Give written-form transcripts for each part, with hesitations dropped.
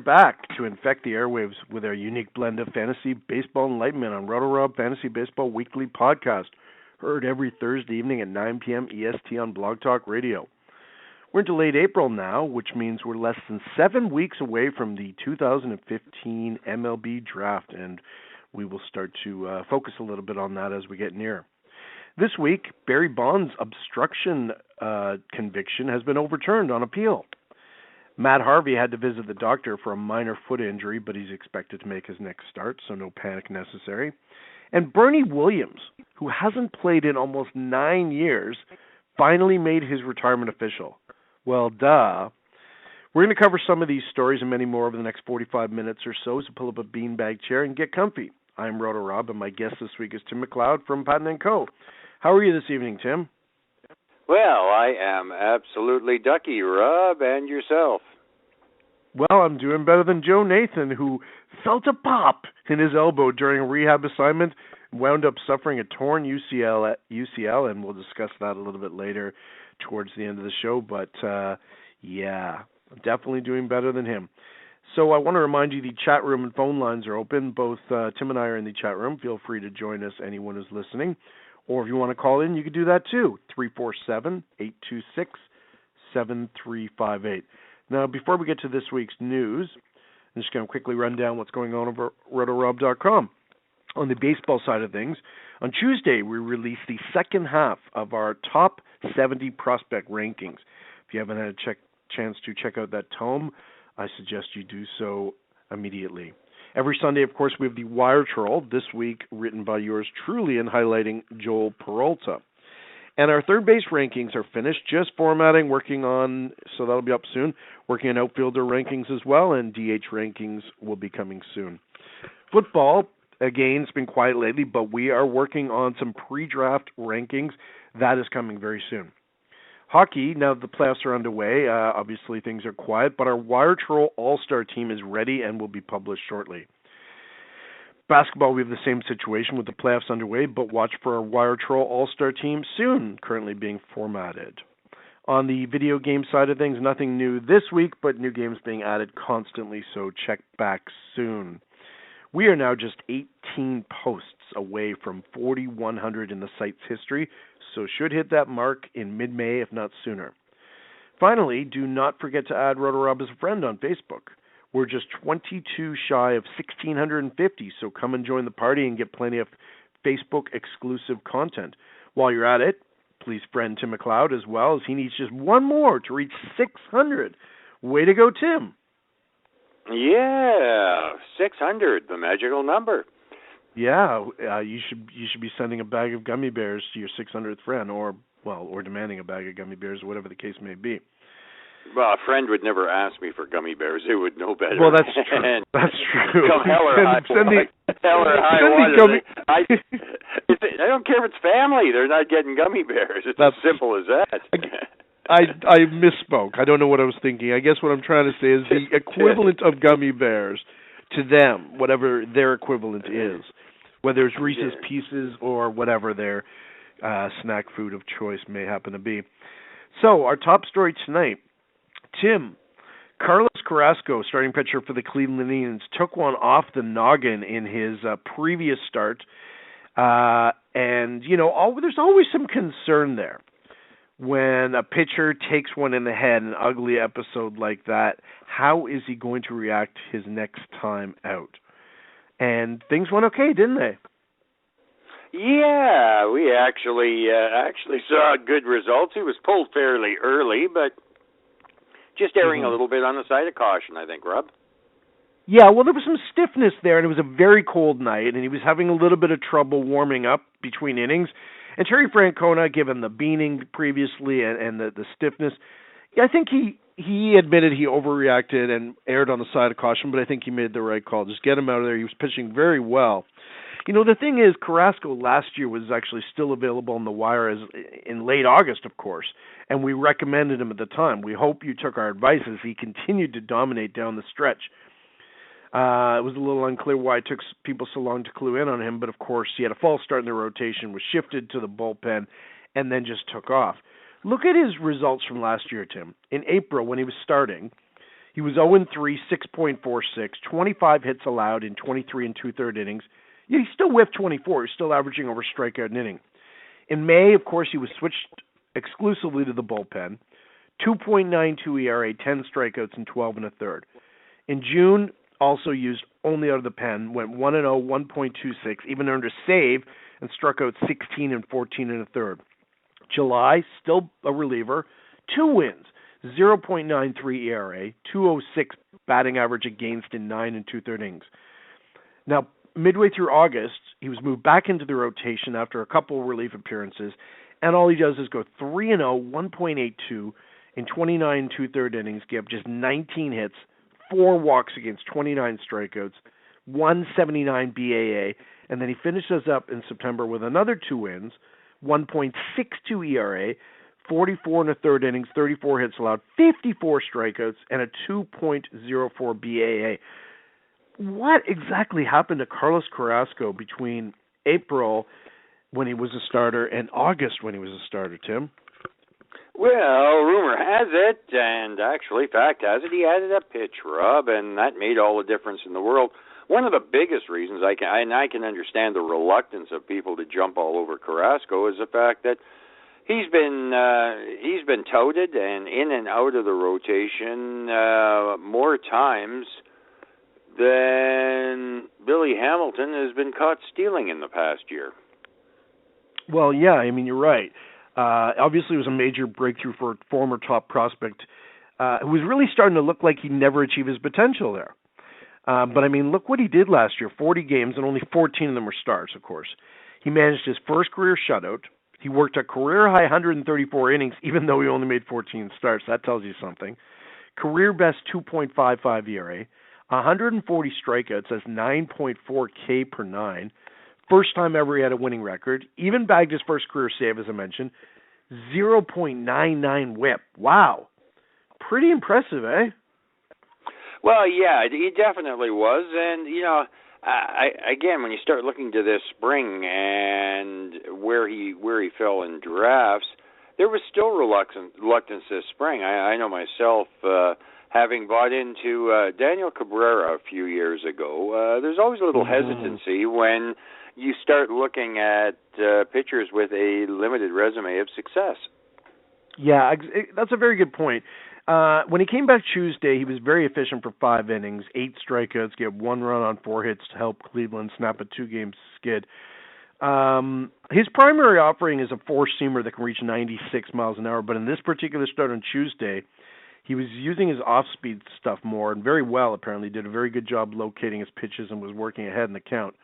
back to infect the airwaves with our unique blend of fantasy baseball enlightenment on RotoRob Fantasy Baseball Weekly Podcast, heard every Thursday evening at 9 p.m. EST on Blog Talk Radio. We're into late April now, which means we're less than 7 weeks away from the 2015 MLB draft, and we will start to focus a little bit on that as we get near. This week, Barry Bonds' obstruction conviction has been overturned on appeal. Matt Harvey had to visit the doctor for a minor foot injury, but he's expected to make his next start, so no panic necessary. And Bernie Williams, who hasn't played in almost 9 years, finally made his retirement official. Well, duh. We're going to cover some of these stories and many more over the next 45 minutes or so pull up a beanbag chair and get comfy. I'm RotoRob, and my guest this week is Tim McLeod from Patton & Co. How are you this evening, Tim? Well, I am absolutely ducky, Rob, and yourself. Well, I'm doing better than Joe Nathan, who felt a pop in his elbow during a rehab assignment, wound up suffering a torn UCL, and we'll discuss that a little bit later towards the end of the show. But, yeah, definitely doing better than him. So I want to remind you the chat room and phone lines are open. Both Tim and I are in the chat room. Feel free to join us, anyone who's listening. Or if you want to call in, you can do that too, 347-826-7358. Now, before we get to this week's news, I'm just going to quickly run down what's going on over RotoRob.com. On the baseball side of things, on Tuesday, we released the second half of our top 70 prospect rankings. If you haven't had a chance to check out that tome, I suggest you do so immediately. Every Sunday, of course, we have the Wire Troll, this week written by yours truly and highlighting Joel Peralta. And our third base rankings are finished, just formatting, working on, so that'll be up soon, working on outfielder rankings as well, and DH rankings will be coming soon. Football, again, it's been quiet lately, but we are working on some pre-draft rankings. That is coming very soon. Hockey, now that the playoffs are underway, obviously things are quiet, but our Wire Troll All-Star team is ready and will be published shortly. Basketball, we have the same situation with the playoffs underway, but watch for our Wire Troll All-Star team soon, currently being formatted. On the video game side of things, nothing new this week, but new games being added constantly, so check back soon. We are now just 18 posts away from 4,100 in the site's history, so should hit that mark in mid-May, if not sooner. Finally, do not forget to add RotoRob as a friend on Facebook. We're just 22 shy of 1,650, so come and join the party and get plenty of Facebook-exclusive content. While you're at it, please friend Tim McLeod as well, as he needs just one more to reach 600. Way to go, Tim. Yeah, 600, the magical number. Yeah, you should be sending a bag of gummy bears to your 600th friend, or demanding a bag of gummy bears, whatever the case may be. Well, a friend would never ask me for gummy bears. They would know better. Well, that's true. That's true. Come hell or high water. I don't care if it's family. They're not getting gummy bears. It's as simple as that. I misspoke. I don't know what I was thinking. I guess what I'm trying to say is the equivalent of gummy bears to them, whatever their equivalent is, whether it's Reese's Pieces or whatever their snack food of choice may happen to be. So, our top story tonight, Tim, Carlos Carrasco, starting pitcher for the Cleveland Indians, took one off the noggin in his previous start. And, there's always some concern there. When a pitcher takes one in the head, an ugly episode like that, how is he going to react his next time out? And things went okay, didn't they? Yeah, we actually saw good results. He was pulled fairly early, but just erring a little bit on the side of caution, I think, Rob. Yeah, well, there was some stiffness there, and it was a very cold night, and he was having a little bit of trouble warming up between innings. And Terry Francona, given the beaning previously and the stiffness, I think he admitted he overreacted and erred on the side of caution, but I think he made the right call. Just get him out of there. He was pitching very well. The thing is, Carrasco last year was actually still available on the wire in late August, of course, and we recommended him at the time. We hope you took our advice as he continued to dominate down the stretch. It was a little unclear why it took people so long to clue in on him, but of course he had a false start in the rotation, was shifted to the bullpen, and then just took off. Look at his results from last year, Tim. In April, when he was starting, He was 0-3, 6.46, 25 hits allowed in 23 and two-third innings. Yeah, he still whiffed 24. He's still averaging over strikeout an inning. In May, of course, he was switched exclusively to the bullpen. 2.92 ERA, 10 strikeouts, and 12 and a third. In June, also used only out of the pen, went 1-0, 1.26, even earned a save, and struck out 16 and 14 and a third. July, still a reliever, 2 wins, 0.93 ERA, 2.06 batting average against in 9 and two-third innings. Now, midway through August, he was moved back into the rotation after a couple relief appearances, and all he does is go 3-0, 1.82 in 29 and two-third innings, give up just 19 hits, 4 walks against 29 strikeouts, 179 BAA, and then he finishes up in September with another 2 wins, 1.62 ERA, 44 and a third innings, 34 hits allowed, 54 strikeouts, and a 2.04 BAA. What exactly happened to Carlos Carrasco between April, when he was a starter, and August, when he was a starter, Tim? Well, rumor has it, and actually fact has it, he added a pitch, Rob, and that made all the difference in the world. One of the biggest reasons I can understand the reluctance of people to jump all over Carrasco is the fact that he's been touted and in and out of the rotation more times than Billy Hamilton has been caught stealing in the past year. Well, yeah, I mean, you're right. Obviously, it was a major breakthrough for a former top prospect who was really starting to look like he'd never achieve his potential there. But, I mean, look what he did last year. 40 games, and only 14 of them were starts, of course. He managed his first career shutout. He worked a career-high 134 innings, even though he only made 14 starts. That tells you something. Career-best 2.55 ERA. 140 strikeouts. That's 9.4 K per 9. First time ever he had a winning record. Even bagged his first career save, as I mentioned. 0.99 whip. Wow. Pretty impressive, eh? Well, yeah, he definitely was. And, you know, again, when you start looking to this spring and where he fell in drafts, there was still reluctance this spring. I know myself, having bought into Daniel Cabrera a few years ago, there's always a little hesitancy when you start looking at pitchers with a limited resume of success. Yeah, that's a very good point. When he came back Tuesday, he was very efficient for 5 innings, 8 strikeouts, gave 1 run on 4 hits to help Cleveland snap a 2-game skid. His primary offering is a 4-seamer that can reach 96 miles an hour, but in this particular start on Tuesday, he was using his off-speed stuff more, and very well, apparently. Did a very good job locating his pitches and was working ahead in the count.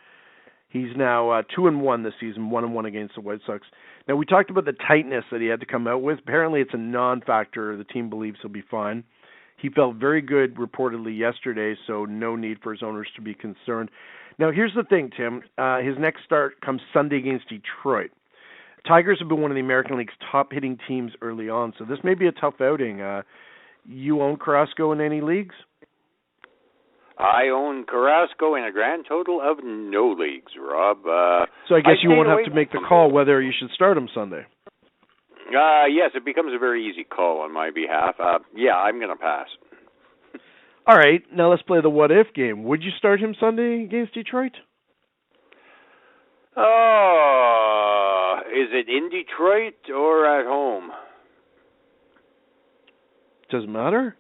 He's now 2-1 this season, 1-1 against the White Sox. Now, we talked about the tightness that he had to come out with. Apparently, it's a non-factor. The team believes he'll be fine. He felt very good, reportedly, yesterday, so no need for his owners to be concerned. Now, here's the thing, Tim. His next start comes Sunday against Detroit. Tigers have been one of the American League's top-hitting teams early on, so this may be a tough outing. You own Carrasco in any leagues? I own Carrasco in a grand total of no leagues, Rob. So I guess you won't have to make the call whether you should start him Sunday. Yes, it becomes a very easy call on my behalf. Yeah, I'm going to pass. All right, now let's play the what-if game. Would you start him Sunday against Detroit? Is it in Detroit or at home? Doesn't matter.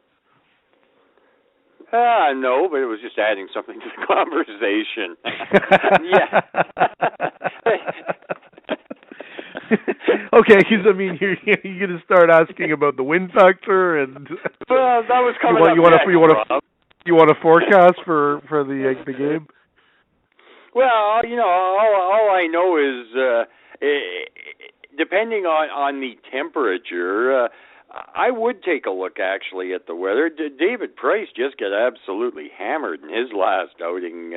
No, but it was just adding something to the conversation. Yeah. Okay, because I mean, you're going to start asking about the win factor, and well, that was coming up. You want a forecast for the game? Well, you know, all I know is depending on the temperature. I would take a look, actually, at the weather. David Price just got absolutely hammered in his last outing.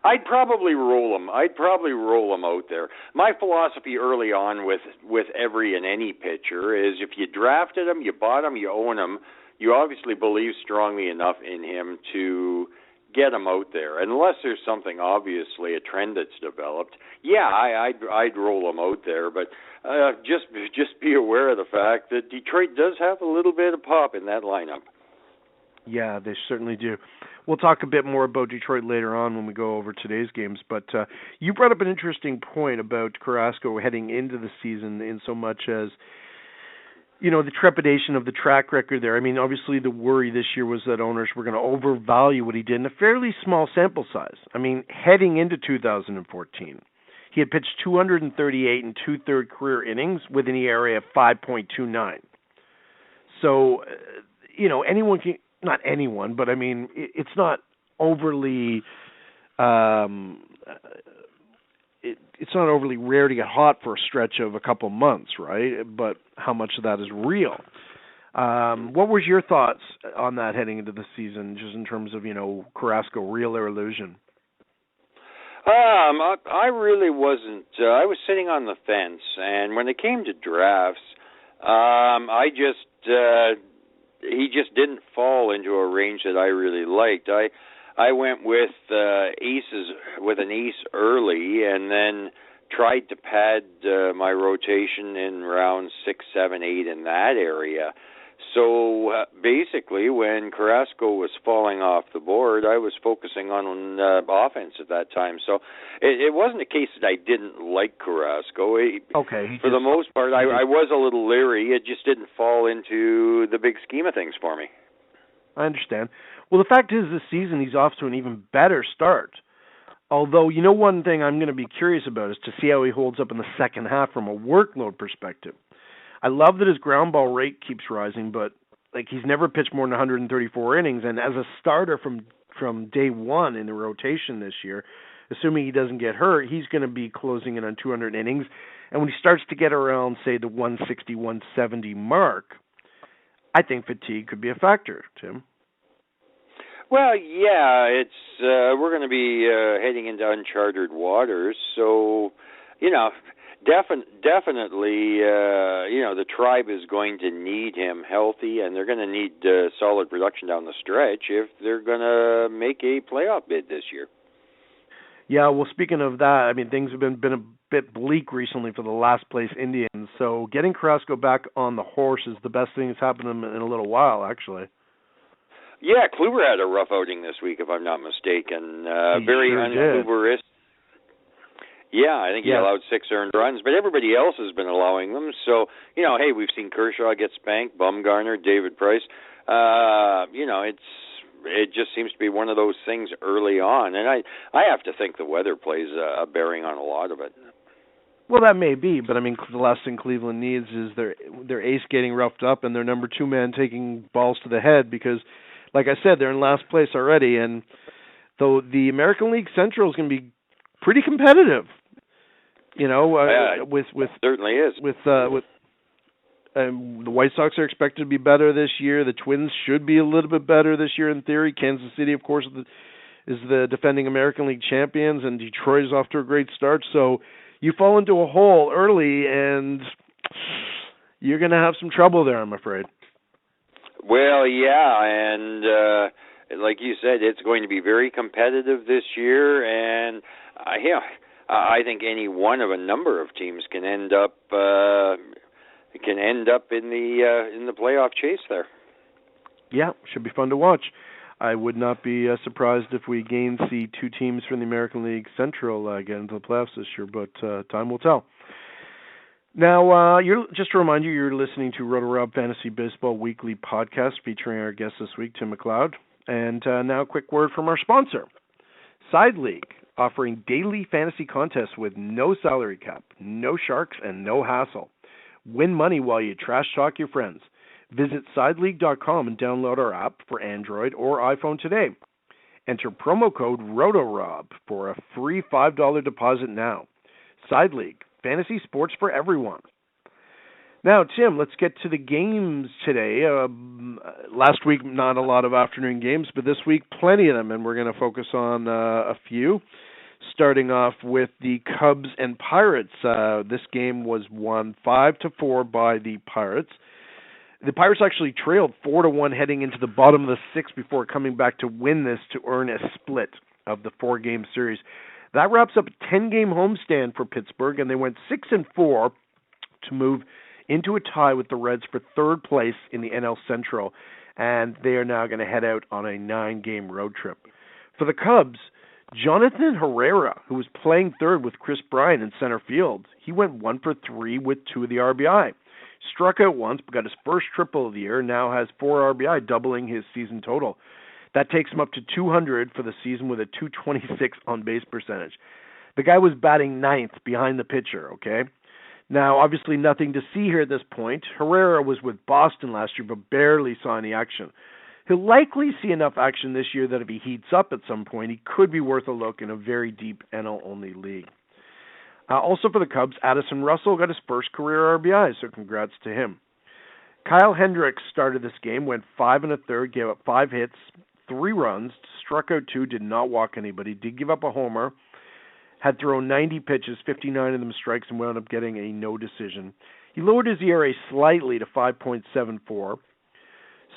I'd probably roll him. I'd probably roll him out there. My philosophy early on with every and any pitcher is if you drafted him, you bought him, you own him, you obviously believe strongly enough in him to get him out there. Unless there's something, obviously, a trend that's developed, yeah, I'd roll him out there. But just be aware of the fact that Detroit does have a little bit of pop in that lineup. Yeah, they certainly do. We'll talk a bit more about Detroit later on when we go over today's games, but you brought up an interesting point about Carrasco heading into the season in so much as, the trepidation of the track record there. I mean, obviously the worry this year was that owners were going to overvalue what he did in a fairly small sample size. I mean, heading into 2014, he had pitched 238 and two-third career innings with an ERA of 5.29. So, anyone can, not anyone, but I mean, it's not overly, it's not overly rare to get hot for a stretch of a couple months, right? But how much of that is real? What was your thoughts on that heading into the season, just in terms of, Carrasco, real or illusion? I really wasn't. I was sitting on the fence, and when it came to drafts, he just didn't fall into a range that I really liked. I went with aces, with an ace early, and then tried to pad my rotation in rounds 6, 7, 8 in that area. So basically, when Carrasco was falling off the board, I was focusing on offense at that time. So it wasn't a case that I didn't like Carrasco. For the most part, I was a little leery. It just didn't fall into the big scheme of things for me. I understand. Well, the fact is, this season he's off to an even better start. Although, one thing I'm going to be curious about is to see how he holds up in the second half from a workload perspective. I love that his ground ball rate keeps rising, but he's never pitched more than 134 innings, and as a starter from day one in the rotation this year, assuming he doesn't get hurt, he's going to be closing in on 200 innings. And when he starts to get around, say, the 160, 170 mark, I think fatigue could be a factor, Tim. Well, yeah, it's we're going to be heading into uncharted waters, so definitely, the tribe is going to need him healthy, and they're going to need solid production down the stretch if they're going to make a playoff bid this year. Yeah, well, speaking of that, I mean, things have been a bit bleak recently for the last place Indians, so getting Carrasco back on the horse is the best thing that's happened in a little while, actually. Yeah, Kluber had a rough outing this week, if I'm not mistaken. Very un-Kluberist. Yeah, I think he allowed 6 earned runs, but everybody else has been allowing them. So, hey, we've seen Kershaw get spanked, Bumgarner, David Price. It just seems to be one of those things early on, and I have to think the weather plays a bearing on a lot of it. Well, that may be, but I mean, the last thing Cleveland needs is their ace getting roughed up and their number 2 man taking balls to the head because, like I said, they're in last place already, and though the American League Central is going to be pretty competitive, with certainly is with the White Sox are expected to be better this year. The Twins should be a little bit better this year in theory. Kansas City, of course, is the defending American League champions, and Detroit is off to a great start. So you fall into a hole early, and you're going to have some trouble there, I'm afraid. Well, yeah, and like you said, it's going to be very competitive this year, and I think any one of a number of teams can end up in the playoff chase there. Yeah, should be fun to watch. I would not be surprised if we again see 2 teams from the American League Central get into the playoffs this year, but time will tell. Now, just to remind you, you're listening to RotoRob Fantasy Baseball Weekly Podcast featuring our guest this week, Tim McLeod. And now a quick word from our sponsor, Side League, offering daily fantasy contests with no salary cap, no sharks, and no hassle. Win money while you trash talk your friends. Visit sideleague.com and download our app for Android or iPhone today. Enter promo code RotoRob for a free $5 deposit now. Side League, fantasy sports for everyone. Now, Tim, let's get to the games today. Last week, not a lot of afternoon games, but this week, plenty of them, and we're going to focus on a few. Starting off with the Cubs and Pirates. This game was won 5-4 by the Pirates. The Pirates actually trailed 4-1 heading into the bottom of the 6th before coming back to win this to earn a split of the 4-game series. That wraps up a 10-game homestand for Pittsburgh, and they went 6-4 to move into a tie with the Reds for 3rd place in the NL Central. and they are now going to head out on a 9-game road trip. For the Cubs, Jonathan Herrera, who was playing third with Chris Bryant in center field, he went 1 for 3 with 2 of the RBI. Struck out once, but got his first triple of the year, now has 4 RBI, doubling his season total. That takes him up to 200 for the season with a .226 on-base percentage. The guy was batting 9th behind the pitcher, okay? Now, obviously nothing to see here at this point. Herrera was with Boston last year, but barely saw any action. He'll likely see enough action this year that if he heats up at some point, he could be worth a look in a very deep NL-only league. Also for the Cubs, Addison Russell got his first career RBI, so congrats to him. Kyle Hendricks started this game, went 5 1/3, gave up 5 hits, 3 runs, struck out 2, did not walk anybody, did give up a homer, had thrown 90 pitches, 59 of them strikes, and wound up getting a no decision. He lowered his ERA slightly to 5.74.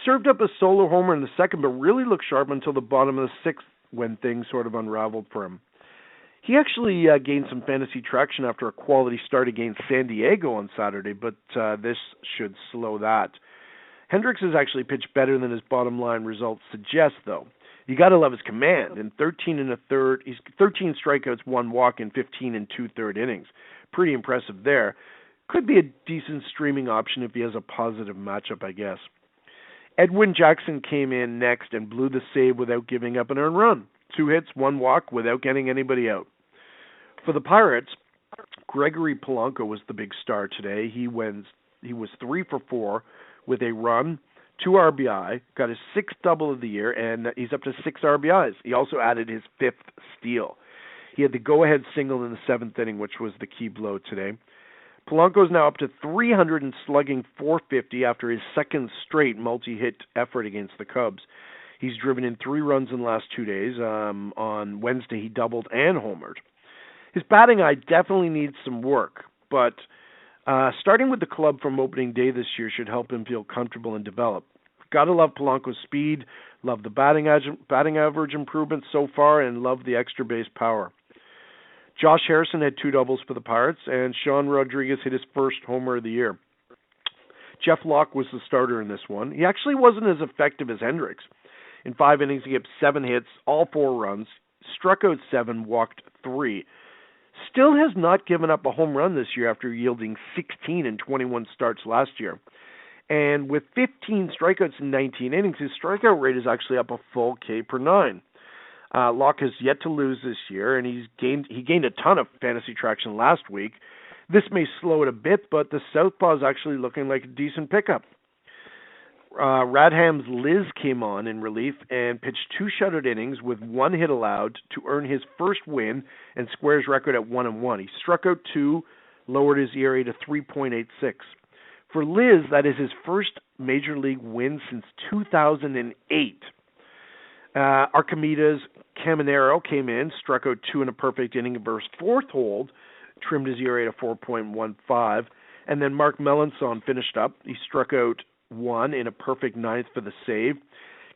Served up a solo homer in the second, but really looked sharp until the bottom of the 6th when things sort of unraveled for him. He actually gained some fantasy traction after a quality start against San Diego on Saturday, but this should slow that. Hendricks has actually pitched better than his bottom line results suggest, though. You got to love his command. In 13 1/3, he's 13 strikeouts, 1 walk in 15 2/3 innings. Pretty impressive there. Could be a decent streaming option if he has a positive matchup, I guess. Edwin Jackson came in next and blew the save without giving up an earned run. 2 hits, 1 walk without getting anybody out. For the Pirates, Gregory Polanco was the big star today. He was 3 for 4 with a run, 2 RBI, got his 6th double of the year, and he's up to 6 RBIs. He also added his 5th steal. He had the go-ahead single in the 7th inning, which was the key blow today. Polanco is now up to 300 and slugging .450 after his second straight multi-hit effort against the Cubs. He's driven in 3 runs in the last 2 days. On Wednesday, he doubled and homered. His batting eye definitely needs some work, but starting with the club from opening day this year should help him feel comfortable and develop. Got to love Polanco's speed, love the batting average improvements so far, and love the extra base power. Josh Harrison had 2 doubles for the Pirates, and Sean Rodriguez hit his first homer of the year. Jeff Locke was the starter in this one. He actually wasn't as effective as Hendricks. In 5 innings, he gave 7 hits, all 4 runs, struck out 7, walked 3. Still has not given up a home run this year after yielding 16 in 21 starts last year. And with 15 strikeouts in 19 innings, his strikeout rate is actually up a full K per 9. Locke has yet to lose this year, and he gained a ton of fantasy traction last week. This may slow it a bit, but the southpaw is actually looking like a decent pickup. Radham's Liz came on in relief and pitched 2 shutout innings with 1 hit allowed to earn his first win and square his record at 1-1. He struck out 2, lowered his ERA to 3.86. For Liz, that is his first major league win since 2008. Archimedes Caminero came in, struck out 2 in a perfect inning versus 4th hold, trimmed his ERA to 4.15, and then Mark Melanson finished up. He struck out 1 in a perfect 9th for the save,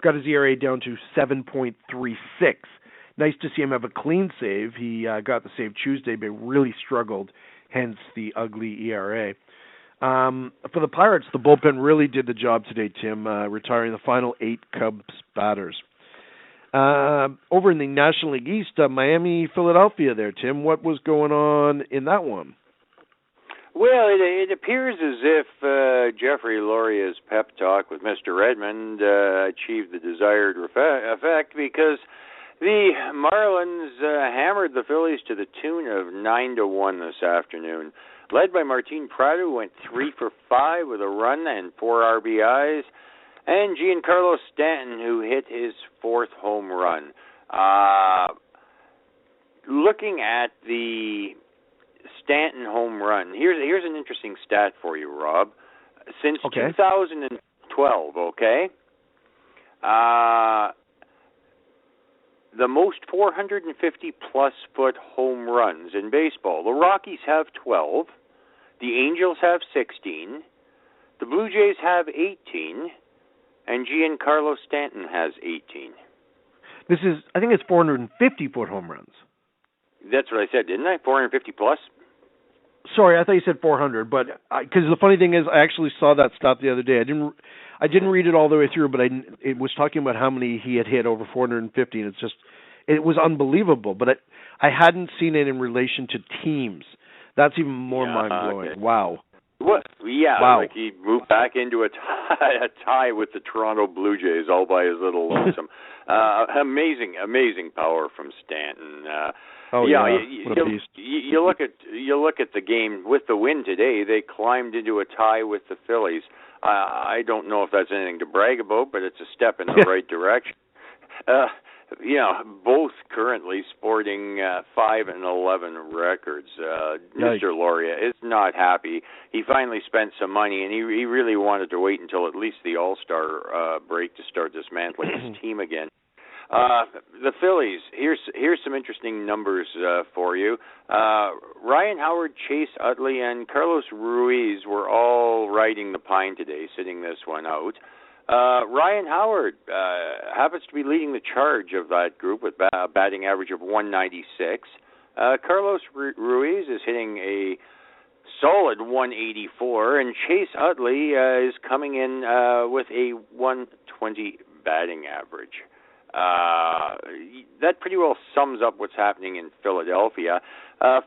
got his ERA down to 7.36. Nice to see him have a clean save. He got the save Tuesday, but really struggled, hence the ugly ERA. For the Pirates, the bullpen really did the job today, Tim, retiring the final 8 Cubs batters. Over in the National League East, Miami, Philadelphia there, Tim. What was going on in that one? Well, it appears as if Jeffrey Loria's pep talk with Mr. Redmond achieved the desired effect because the Marlins hammered the Phillies to the tune of 9-1 this afternoon. Led by Martin Prado, who went 3 for 5 with a run and 4 RBIs. And Giancarlo Stanton, who hit his 4th home run. Looking at the Stanton home run, here's an interesting stat for you, Rob. Since 2012, the most 450-plus foot home runs in baseball. The Rockies have 12. The Angels have 16. The Blue Jays have 18. And Giancarlo Stanton has 18. I think it's 450-foot home runs. That's what I said, didn't I? 450 plus? Sorry, I thought you said 400, but because the funny thing is, I actually saw that stat the other day. I didn't read it all the way through, but it was talking about how many he had hit, over 450, and it was unbelievable. But I hadn't seen it in relation to teams. That's even more mind-blowing. Okay. Wow. What? Yeah, wow. Like he moved back into a tie with the Toronto Blue Jays all by his little lonesome. Amazing power from Stanton. What a beast. You look at the game with the win today. They climbed into a tie with the Phillies. I don't know if that's anything to brag about, but it's a step in the right direction. Both currently sporting 5-11 records. Mr. Loria is not happy. He finally spent some money, and he really wanted to wait until at least the All-Star break to start dismantling his team again. The Phillies, here's some interesting numbers for you. Ryan Howard, Chase Utley, and Carlos Ruiz were all riding the pine today, sitting this one out. Ryan Howard happens to be leading the charge of that group with a batting average of 196. Carlos Ruiz is hitting a solid 184, and Chase Utley is coming in with a 120 batting average. That pretty well sums up what's happening in Philadelphia.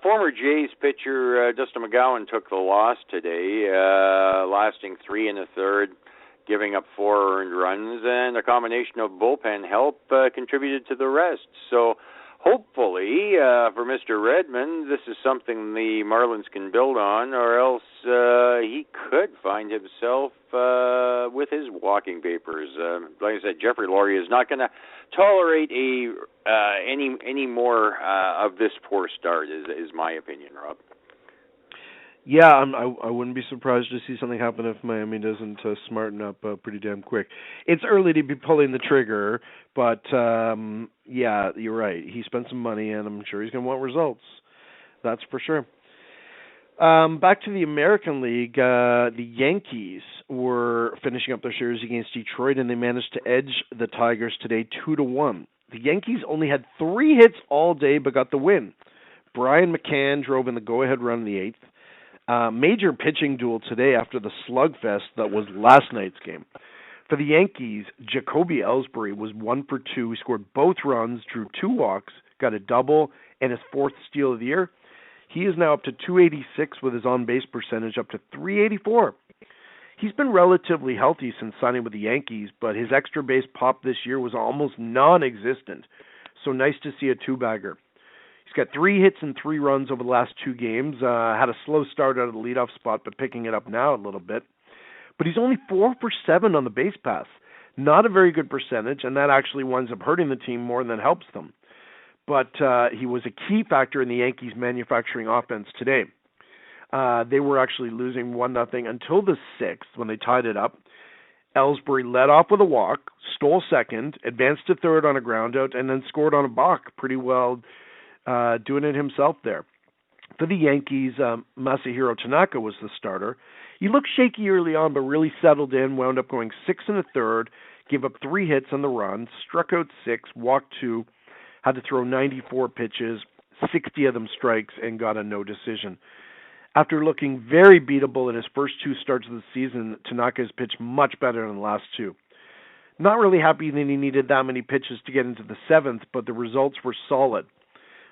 Former Jays pitcher Dustin McGowan took the loss today, lasting 3 1/3, giving up 4 earned runs, and a combination of bullpen help contributed to the rest. So hopefully for Mr. Redmond, this is something the Marlins can build on, or else he could find himself with his walking papers. Like I said, Jeffrey Loria is not going to tolerate any more of this poor start, is my opinion, Rob. Yeah, I wouldn't be surprised to see something happen if Miami doesn't smarten up pretty damn quick. It's early to be pulling the trigger, but yeah, you're right. He spent some money, and I'm sure he's going to want results. That's for sure. Back to the American League, the Yankees were finishing up their series against Detroit, and they managed to edge the Tigers today 2-1. The Yankees only had 3 hits all day, but got the win. Brian McCann drove in the go-ahead run in the 8th. Major pitching duel today after the slugfest that was last night's game. For the Yankees, Jacoby Ellsbury was 1 for 2. He scored both runs, drew 2 walks, got a double, and his 4th steal of the year. He is now up to 286 with his on-base percentage up to 384. He's been relatively healthy since signing with the Yankees, but his extra base pop this year was almost non-existent. So nice to see a 2-bagger. He's got 3 hits and 3 runs over the last 2 games. Had a slow start out of the leadoff spot, but picking it up now a little bit. But he's only 4 for 7 on the base pass. Not a very good percentage, and that actually winds up hurting the team more than helps them. But he was a key factor in the Yankees' manufacturing offense today. They were actually losing 1-0 until the 6th when they tied it up. Ellsbury led off with a walk, stole second, advanced to third on a groundout, and then scored on a balk. Pretty well doing it himself there. For the Yankees, Masahiro Tanaka was the starter. He looked shaky early on, but really settled in, wound up going 6 1/3, gave up 3 hits on the run, struck out 6, walked 2, had to throw 94 pitches, 60 of them strikes, and got a no decision. After looking very beatable in his first 2 starts of the season, Tanaka has pitched much better than the last 2. Not really happy that he needed that many pitches to get into the 7th, but the results were solid.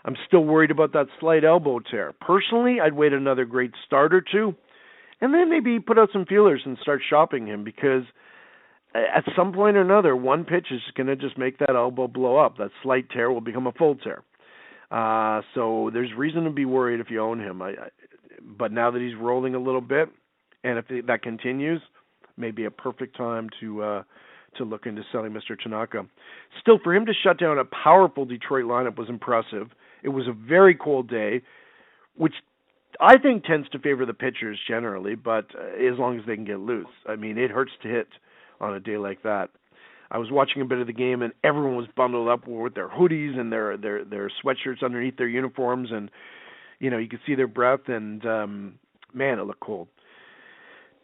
I'm still worried about that slight elbow tear. Personally, I'd wait another great start or 2, and then maybe put out some feelers and start shopping him, because at some point or another, one pitch is going to just make that elbow blow up. That slight tear will become a full tear. So there's reason to be worried if you own him. But now that he's rolling a little bit, and if that continues, maybe a perfect time to look into selling Mr. Tanaka. Still, for him to shut down a powerful Detroit lineup was impressive. It was a very cold day, which I think tends to favor the pitchers generally, but as long as they can get loose. I mean, it hurts to hit on a day like that. I was watching a bit of the game, and everyone was bundled up with their hoodies and their sweatshirts underneath their uniforms, and you could see their breath, and man, it looked cold.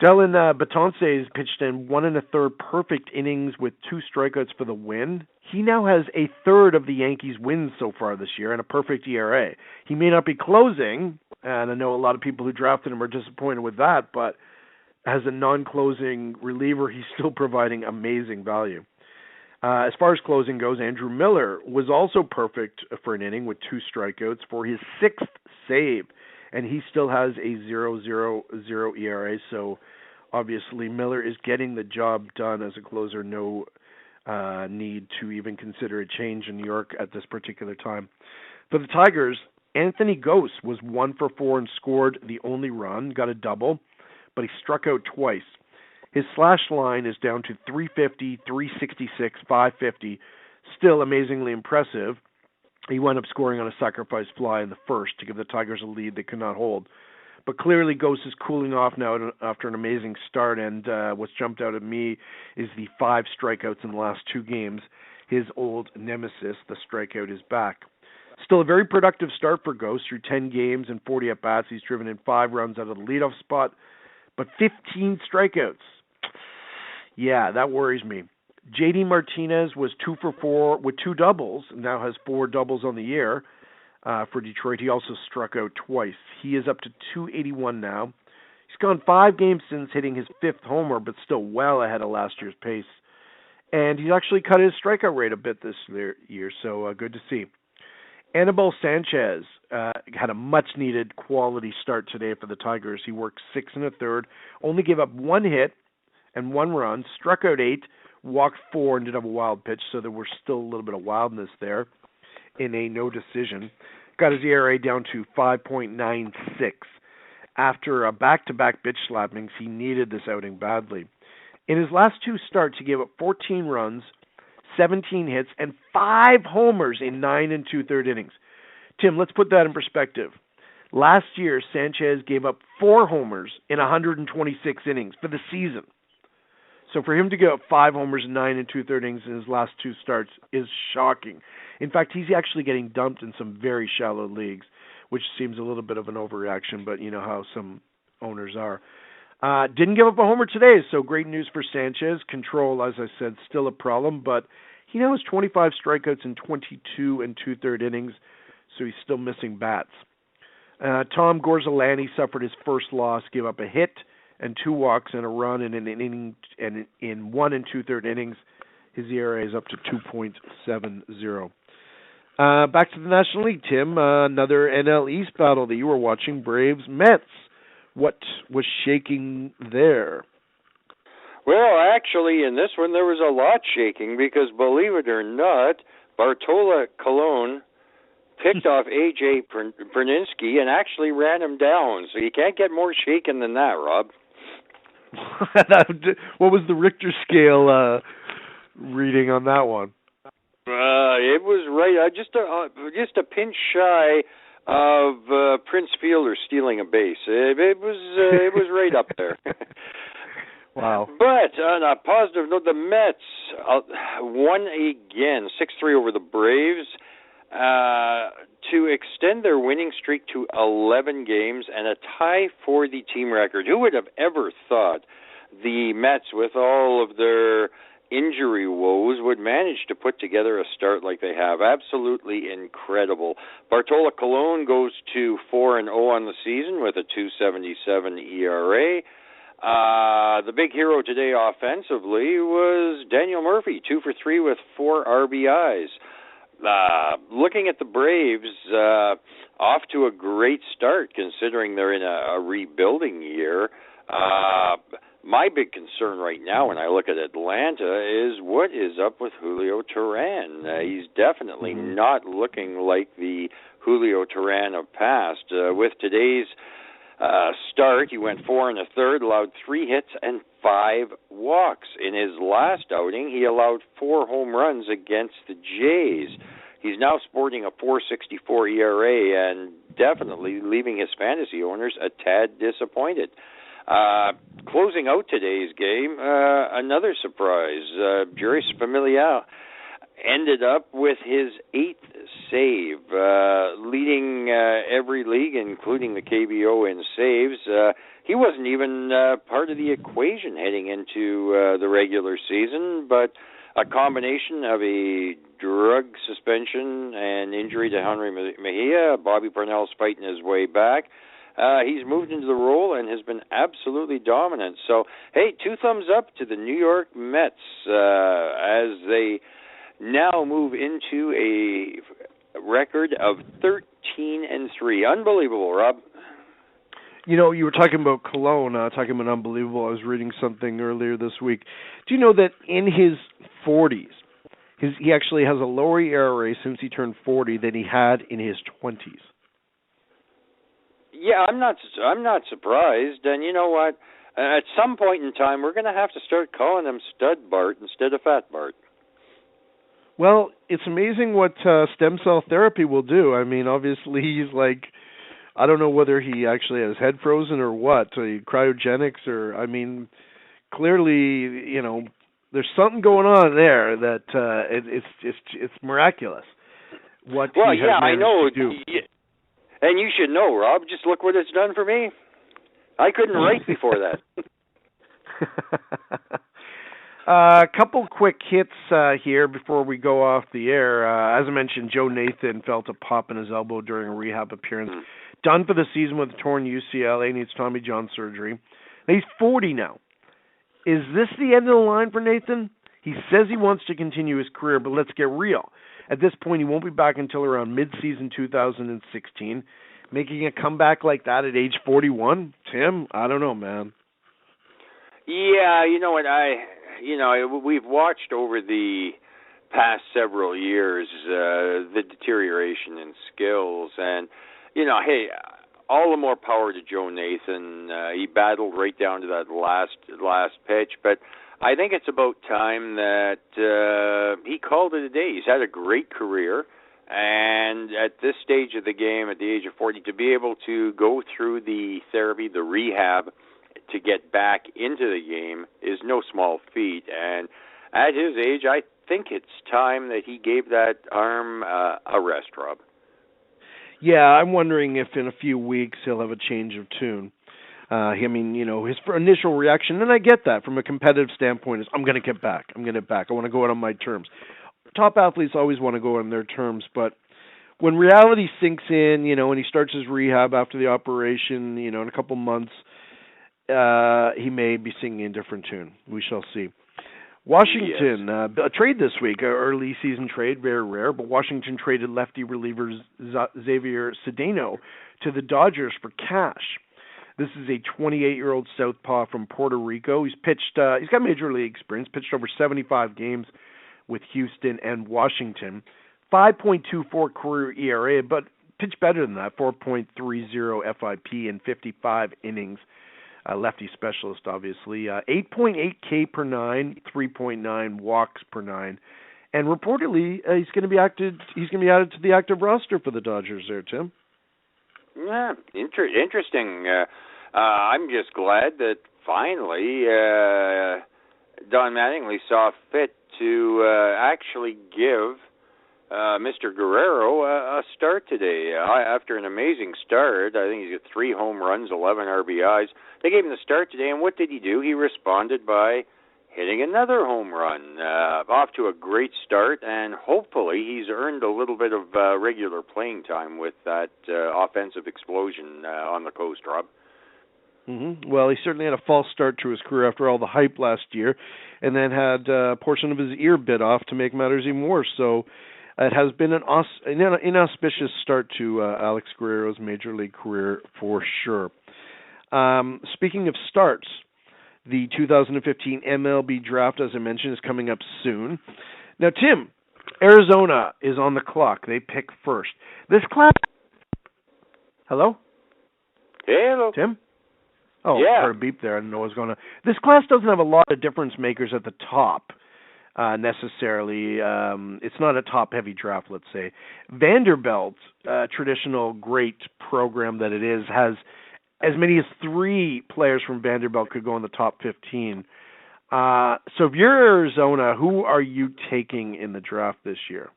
Dylan Betances pitched in 1 1/3 perfect innings with 2 strikeouts for the win. He now has a third of the Yankees' wins so far this year and a perfect ERA. He may not be closing, and I know a lot of people who drafted him are disappointed with that, but as a non-closing reliever, he's still providing amazing value. As far as closing goes, Andrew Miller was also perfect for an inning with 2 strikeouts for his 6th save, and he still has a 0.00 ERA, so obviously Miller is getting the job done as a closer. No need to even consider a change in New York at this particular time. For the Tigers, Anthony Gose was 1 for 4 and scored the only run, got a double, but he struck out twice. His slash line is down to 350, 366, 550. Still amazingly impressive. He wound up scoring on a sacrifice fly in the first to give the Tigers a lead they could not hold. But clearly Gose is cooling off now after an amazing start, and what's jumped out at me is the 5 strikeouts in the last 2 games. His old nemesis, the strikeout, is back. Still a very productive start for Gose through 10 games and 40 at-bats. He's driven in 5 runs out of the leadoff spot, but 15 strikeouts. Yeah, that worries me. J.D. Martinez was 2 for 4 with 2 doubles, now has 4 doubles on the year for Detroit. He also struck out twice. He is up to 281 now. He's gone 5 games since hitting his 5th homer, but still well ahead of last year's pace. And he's actually cut his strikeout rate a bit this year, so good to see. Anibal Sanchez had a much-needed quality start today for the Tigers. He worked 6 1/3, only gave up 1 hit and 1 run, struck out 8, walked 4, and did have a wild pitch, so there was still a little bit of wildness there in a no decision. Got his ERA down to 5.96. After a back-to-back bitch slappings, he needed this outing badly. In his last 2 starts, he gave up 14 runs, 17 hits, and 5 homers in 9 2/3 innings. Tim, let's put that in perspective. Last year, Sanchez gave up 4 homers in 126 innings for the season. So for him to give up 5 homers in 9 2/3 innings in his last 2 starts is shocking. In fact, he's actually getting dumped in some very shallow leagues, which seems a little bit of an overreaction, but you know how some owners are. Didn't give up a homer today, so great news for Sanchez. Control, as I said, still a problem, but he now has 25 strikeouts in 22 2/3 innings, so he's still missing bats. Tom Gorzolani suffered his first loss, gave up a hit and 2 walks and a run in an inning, and in 1 2/3 innings. His ERA is up to 2.70. Back to the National League, Tim. Another NL East battle that you were watching, Braves-Mets. What was shaking there? Well, actually, in this one, there was a lot shaking because, believe it or not, Bartolo Colon picked off A.J. Perninsky and actually ran him down. So you can't get more shaken than that, Rob. What was the Richter scale reading on that one? It was right, just a pinch shy of Prince Fielder stealing a base. It was right up there. Wow. But on a positive note, the Mets won again, 6-3 over the Braves, to extend their winning streak to 11 games and a tie for the team record. Who would have ever thought the Mets, with all of their injury woes, would manage to put together a start like they have? Absolutely incredible. Bartolo Colon goes to 4-0 on the season with a 2.77 ERA. The big hero today offensively was Daniel Murphy, 2 for 3 with 4 RBIs. Looking at the Braves, off to a great start considering they're in a rebuilding year. My big concern right now when I look at Atlanta is what is up with Julio Teheran. He's definitely not looking like the Julio Teheran of past. With today's start, he went 4 1/3, allowed 3 hits and 5 walks. In his last outing, he allowed 4 home runs against the Jays. He's now sporting a 4.64 ERA and definitely leaving his fantasy owners a tad disappointed. Closing out today's game, another surprise. Jeurys Familia ended up with his 8th save, leading every league, including the KBO in saves. He wasn't even part of the equation heading into the regular season, but a combination of a drug suspension and injury to Henry Mejia, Bobby Parnell's fighting his way back, he's moved into the role and has been absolutely dominant. So, hey, 2 thumbs up to the New York Mets as they now move into a record of 13-3. Unbelievable, Rob. You know, you were talking about Cologne, talking about unbelievable. I was reading something earlier this week. Do you know that in his 40s, he actually has a lower ERA since he turned 40 than he had in his 20s? Yeah, I'm not surprised. And you know what? At some point in time, we're going to have to start calling him Stud Bart instead of Fat Bart. Well, it's amazing what stem cell therapy will do. I mean, obviously, he's like, I don't know whether he actually has head frozen or what, cryogenics or, I mean, clearly, you know, there's something going on there that it's miraculous. What well, he has yeah, I know. To do. And you should know, Rob. Just look what it's done for me. I couldn't write before that. A couple quick hits here before we go off the air. As I mentioned, Joe Nathan felt a pop in his elbow during a rehab appearance. Done for the season with a torn UCL. He needs Tommy John surgery. He's 40 now. Is this the end of the line for Nathan? He says he wants to continue his career, but let's get real. At this point, he won't be back until around mid-season 2016. Making a comeback like that at age 41? Tim, I don't know, man. Yeah, you know what, we've watched over the past several years the deterioration in skills, and you know, hey, all the more power to Joe Nathan. He battled right down to that last pitch, but I think it's about time that he called it a day. He's had a great career, and at this stage of the game, at the age of 40, to be able to go through the therapy, the rehab, to get back into the game is no small feat. And at his age, I think it's time that he gave that arm a rest, Rob. Yeah, I'm wondering if in a few weeks he'll have a change of tune. I mean, you know, his initial reaction, and I get that from a competitive standpoint, is I'm going to get back. I want to go out on my terms. Top athletes always want to go on their terms, but when reality sinks in, you know, and he starts his rehab after the operation, you know, in a couple months, he may be singing a different tune. We shall see. Washington, yes. A trade this week, an early season trade, very rare, but Washington traded lefty reliever Xavier Cedeno to the Dodgers for cash. This is a 28-year-old southpaw from Puerto Rico. He's got major league experience, pitched over 75 games with Houston and Washington. 5.24 career ERA, but pitched better than that, 4.30 FIP in 55 innings. Lefty specialist, obviously. 8.8 K per 9, 3.9 walks per 9, and reportedly he's going to be added to the active roster for the Dodgers there, Tim. Yeah, interesting. I'm just glad that finally Don Mattingly saw fit to actually give Mr. Guerrero a start today. After an amazing start, I think he's got 3 home runs, 11 RBIs. They gave him the start today, and what did he do? He responded by hitting another home run. Off to a great start, and hopefully he's earned a little bit of regular playing time with that offensive explosion on the coast, Rob. Mm-hmm. Well, he certainly had a false start to his career after all the hype last year, and then had a portion of his ear bit off to make matters even worse. So it has been an inauspicious start to Alex Guerrero's major league career for sure. Speaking of starts, the 2015 MLB draft, as I mentioned, is coming up soon. Now, Tim, Arizona is on the clock. They pick first. This class... Hello? Hello. Tim? Oh, yeah. I heard a beep there. I didn't know what was going on. This class doesn't have a lot of difference makers at the top, necessarily. It's not a top-heavy draft, let's say. Vanderbilt, traditional great program that it is, has as many as 3 players from Vanderbilt could go in the top 15. So if you're Arizona, who are you taking in the draft this year?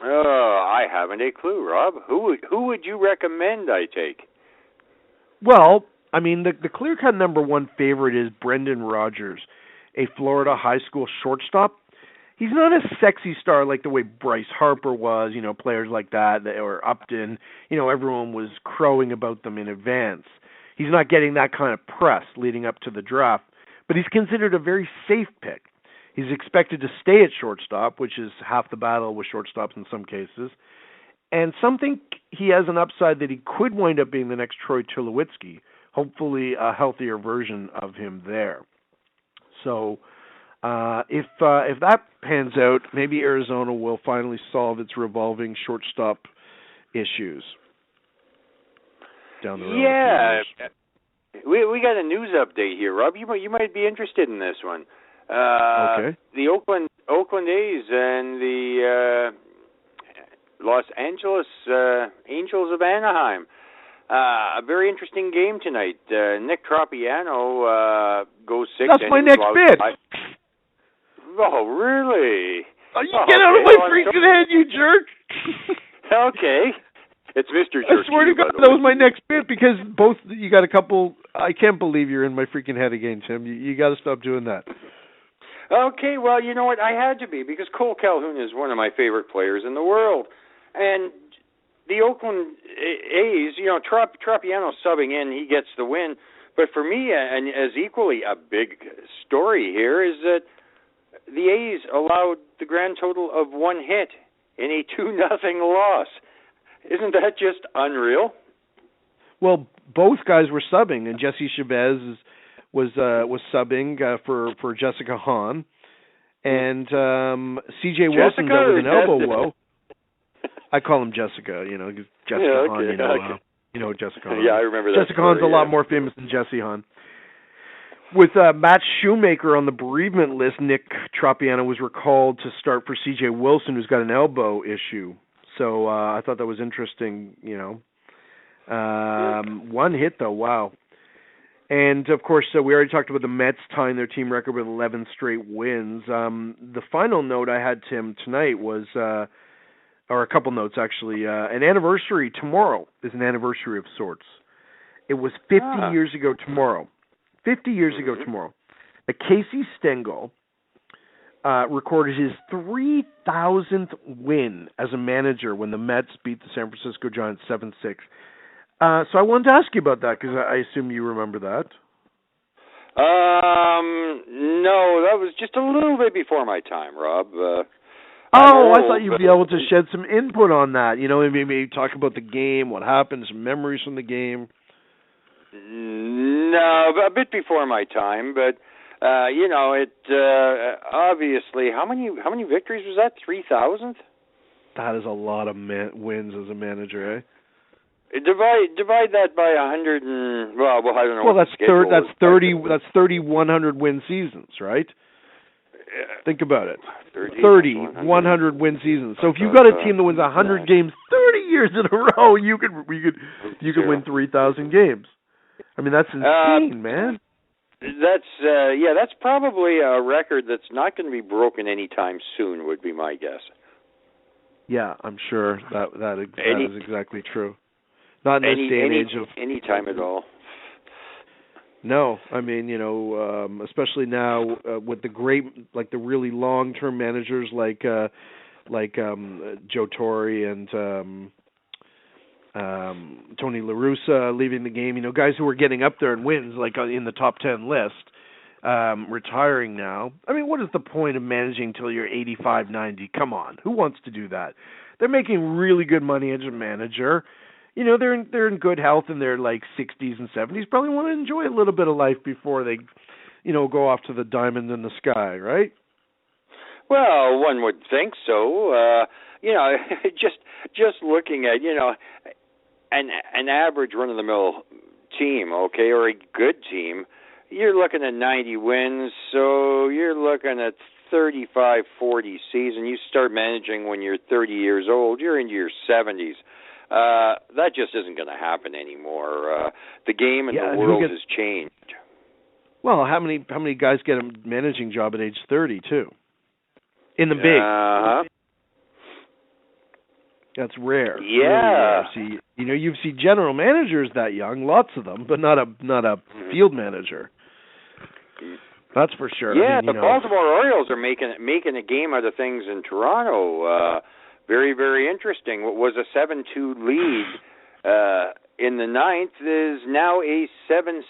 I haven't a clue, Rob. Who would you recommend I take? Well, I mean, the clear-cut number 1 favorite is Brendan Rodgers, a Florida high school shortstop. he's not a sexy star like the way Bryce Harper was, players like that, or Upton, everyone was crowing about them in advance. He's not getting that kind of press leading up to the draft, but he's considered a very safe pick. He's expected to stay at shortstop, which is half the battle with shortstops in some cases. And some think he has an upside that he could wind up being the next Troy Tulowitzki, hopefully a healthier version of him there. So if that pans out, maybe Arizona will finally solve its revolving shortstop issues down the road. Yeah, we got a news update here, Rob. You might be interested in this one. Okay. The Oakland A's and the Los Angeles Angels of Anaheim. A very interesting game tonight. Nick Tropiano goes 6 innings. That's my next bid. Oh, really? Oh, you get out of my freaking head, you jerk! Okay. It's Mr. Jerky. I swear to God, that was my next bid because you got a couple. I can't believe you're in my freaking head again, Tim. You got to stop doing that. Okay, well, you know what? I had to be because Cole Calhoun is one of my favorite players in the world. And the Oakland A's, Tropiano subbing in, he gets the win. But for me, and as equally a big story here, is that the A's allowed the grand total of 1 hit in a 2-0 loss. Isn't that just unreal? Well, both guys were subbing, and Jesse Chavez was subbing for Jessica Hahn, and C.J. Wilson dealt with an elbow woe. I call him Jessica, Jessica Hahn, Jessica Hahn. Yeah, I remember that. Jessica Hahn's a lot more famous than Jesse Hahn. With Matt Shoemaker on the bereavement list, Nick Tropiano was recalled to start for C.J. Wilson, who's got an elbow issue. So I thought that was interesting, 1 hit, though, wow. And, of course, we already talked about the Mets tying their team record with 11 straight wins. The final note I had, Tim, tonight was, or a couple notes, actually, an anniversary tomorrow is an anniversary of sorts. It was 50 years ago tomorrow. 50 years ago tomorrow. Casey Stengel recorded his 3,000th win as a manager when the Mets beat the San Francisco Giants 7-6. So I wanted to ask you about that because I assume you remember that. No, that was just a little bit before my time, Rob. I thought you'd be able to shed some input on that. Maybe talk about the game, what happened, some memories from the game. No, a bit before my time, but obviously, how many victories was that? 3,000? That is a lot of wins as a manager, eh? Divide that by 100 and I don't know. Well, that's 30 100-win seasons, right? Think about it. 30 100-win seasons. So if you've got a team that wins 100 games 30 years in a row, you could win 3,000 games. I mean, that's insane, man. That's probably a record that's not going to be broken anytime soon, would be my guess. Yeah, I'm sure that is exactly true. Not in this day and age of any time at all. No, I mean, especially now with the great, like the really long-term managers like Joe Torre and Tony La Russa leaving the game. Guys who are getting up there in wins, like in the top 10 list, retiring now. I mean, what is the point of managing till you're 85, 90? Come on, who wants to do that? They're making really good money as a manager. They're in good health in their like 60s and 70s. Probably want to enjoy a little bit of life before they, go off to the diamond in the sky, right? Well, one would think so. Just looking at an average run-of-the-mill team, okay, or a good team, you're looking at 90 wins. So you're looking at 35, 40 season. You start managing when you're 30 years old. You're into your 70s. That just isn't going to happen anymore. The game and the world has changed. Well, how many guys get a managing job at age 30 too? In the big. That's rare. Yeah. Really rare. You've seen general managers that young, lots of them, but not a field manager. That's for sure. Yeah, I mean, the Baltimore Orioles are making a game out of things in Toronto. Very, very interesting. What was a 7-2 lead in the ninth is now a 7-6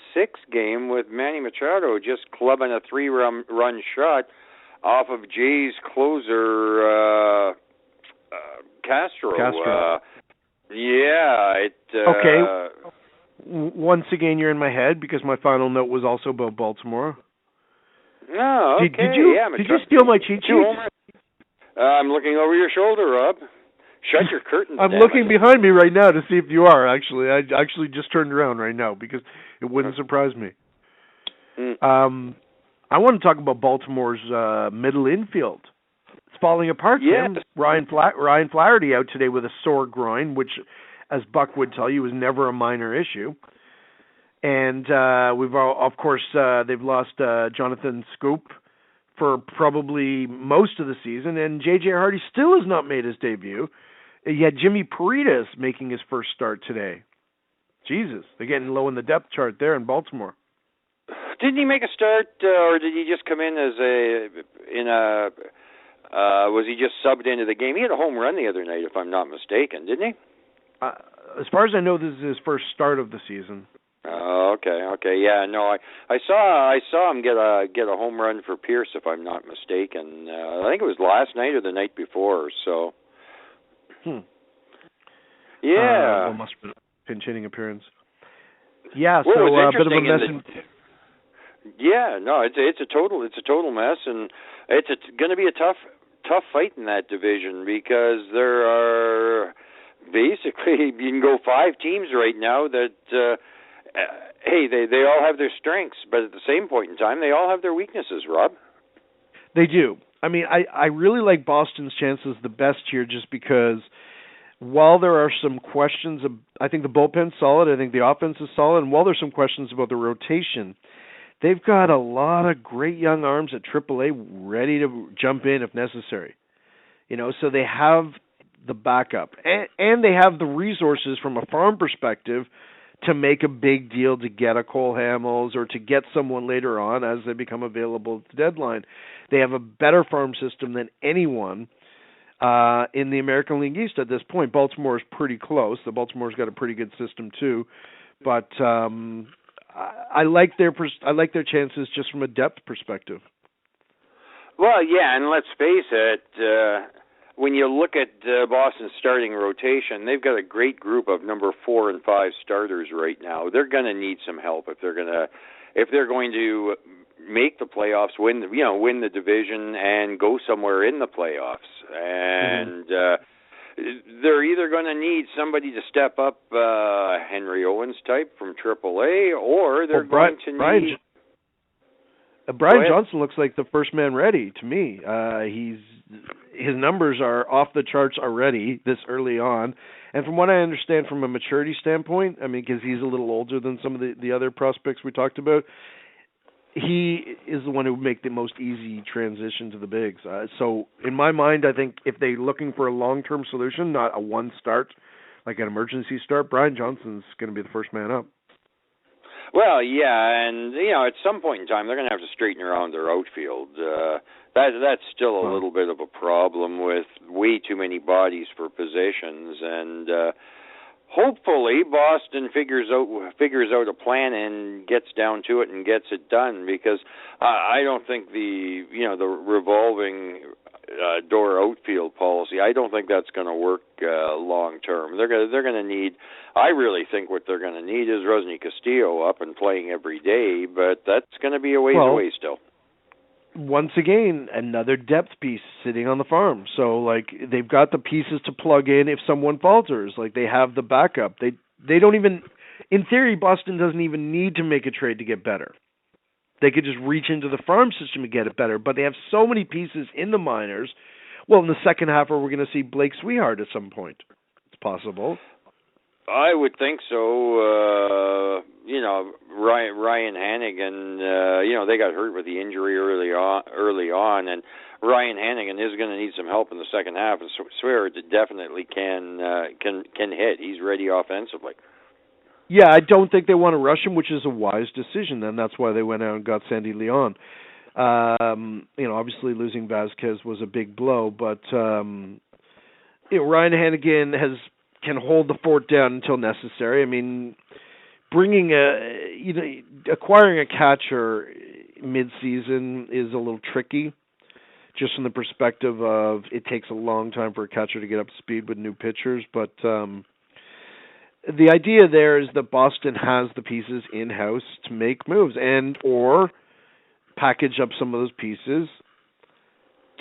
game with Manny Machado just clubbing a 3-run shot off of Jays closer Castro. Okay. Once again, you're in my head because my final note was also about Baltimore. No, okay. Did you steal my cheat sheet? I'm looking over your shoulder, Rob. Shut your curtains. I'm looking behind me right now to see if you are, actually. I actually just turned around right now because it wouldn't surprise me. I want to talk about Baltimore's middle infield. It's falling apart, Tim. Ryan Flaherty out today with a sore groin, which, as Buck would tell you, is never a minor issue. And they've lost Jonathan Scoop for probably most of the season, and J.J. Hardy still has not made his debut. Yet Jimmy Paredes making his first start today. Jesus, they're getting low in the depth chart there in Baltimore. Didn't he make a start, or did he just come in was he just subbed into the game? He had a home run the other night, if I'm not mistaken, didn't he? As far as I know, this is his first start of the season. Okay, yeah, no, I saw him get a home run for Pierce, if I'm not mistaken. I think it was last night or the night before. So, yeah, must have been a pinch hitting appearance. Yeah, well, so a bit of a mess. Yeah, no, it's a total mess, and it's going to be a tough fight in that division because there are basically you can go 5 teams right now that. They all have their strengths, but at the same point in time, they all have their weaknesses, Rob. They do. I mean, I really like Boston's chances the best here just because while there are some questions, I think the bullpen's solid, I think the offense is solid, and while there's some questions about the rotation, they've got a lot of great young arms at AAA ready to jump in if necessary. So they have the backup, and they have the resources from a farm perspective to make a big deal to get a Cole Hamels or to get someone later on as they become available at the deadline. They have a better farm system than anyone in the American League East at this point. Baltimore is pretty close. Baltimore's got a pretty good system too, but I like their chances just from a depth perspective. Well, yeah, and let's face it. When you look at Boston's starting rotation, they've got a great group of number 4 and 5 starters right now. They're going to need some help if they're going to make the playoffs, win the division, and go somewhere in the playoffs. And they're either going to need somebody to step up, Henry Owens type from AAA, or they're going to need. Brian Johnson looks like the first man ready to me. His numbers are off the charts already this early on, and from what I understand from a maturity standpoint, I mean, because he's a little older than some of the other prospects we talked about, he is the one who would make the most easy transition to the bigs. So in my mind, I think if they're looking for a long-term solution, not a one start, like an emergency start, Brian Johnson's going to be the first man up. Well, yeah, and at some point in time, they're going to have to straighten around their outfield. That's still a little bit of a problem with way too many bodies for positions, and hopefully Boston figures out a plan and gets down to it and gets it done. Because I don't think the revolving door outfield policy, I don't think that's going to work long term. They're going to need. I really think what they're going to need is Rusney Castillo up and playing every day, but that's going to be a ways away still. Once again, another depth piece sitting on the farm. So, they've got the pieces to plug in if someone falters. They have the backup. They don't even, in theory, Boston doesn't even need to make a trade to get better. They could just reach into the farm system and get it better. But they have so many pieces in the minors. Well, in the second half, we're going to see Blake Swihart at some point. It's possible. I would think so. Ryan Hannigan, they got hurt with the injury early on, and Ryan Hannigan is going to need some help in the second half. And Swihart definitely can hit. He's ready offensively. Yeah, I don't think they want to rush him, which is a wise decision. Then that's why they went out and got Sandy Leon. Obviously losing Vasquez was a big blow, but Ryan Hannigan can hold the fort down until necessary. I mean, acquiring a catcher mid-season is a little tricky, just from the perspective of it takes a long time for a catcher to get up to speed with new pitchers. But the idea there is that Boston has the pieces in-house to make moves or package up some of those pieces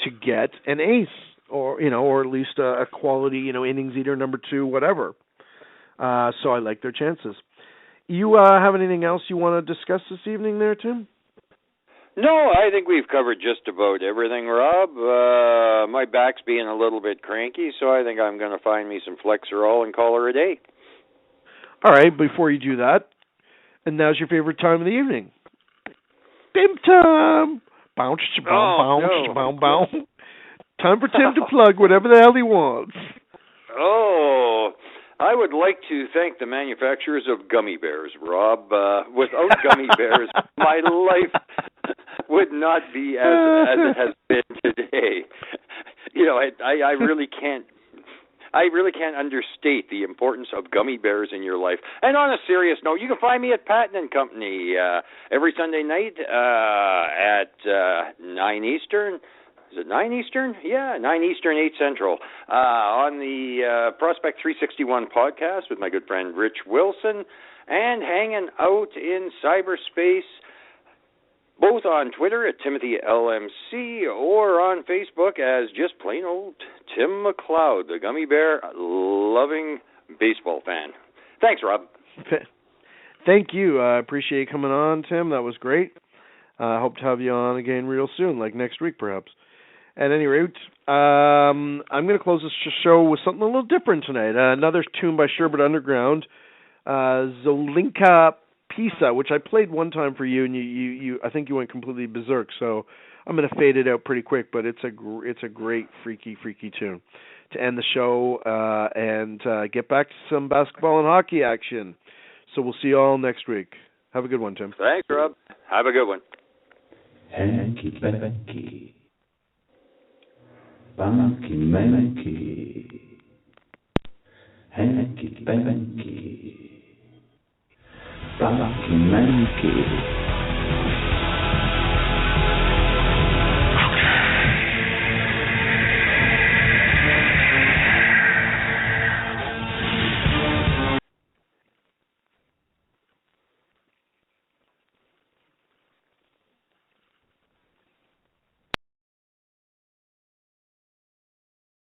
to get an ace, or at least a quality, innings eater number 2, whatever. So I like their chances. You have anything else you want to discuss this evening there, Tim? No, I think we've covered just about everything, Rob. My back's being a little bit cranky, so I think I'm going to find me some Flexerol and call her a day. All right, before you do that, and now's your favorite time of the evening. Bim Tom! Bounce, bounce. Time for Tim to plug whatever the hell he wants. Oh, I would like to thank the manufacturers of gummy bears, Rob. Without gummy bears, my life would not be as it has been today. I really can't understate the importance of gummy bears in your life. And on a serious note, you can find me at Patton & Company every Sunday night at 9 Eastern. Is it 9 Eastern? Yeah, 9 Eastern, 8 Central. On the Prospect 361 podcast with my good friend Rich Wilson, and hanging out in cyberspace, both on Twitter at TimothyLMC or on Facebook as just plain old Tim McLeod, the gummy bear loving baseball fan. Thanks, Rob. Thank you. I appreciate you coming on, Tim. That was great. I hope to have you on again real soon, like next week perhaps. At any rate, I'm going to close this show with something a little different tonight. Another tune by Sherbet Underground, Zolinka Pisa, which I played one time for you, and you I think you went completely berserk. So I'm going to fade it out pretty quick, but it's a great freaky tune to end the show and get back to some basketball and hockey action. So we'll see you all next week. Have a good one, Tim. Thanks, Rob. Have a good one. Hanky Panky. Banky Manky. Hanky Panky. Banky Manky.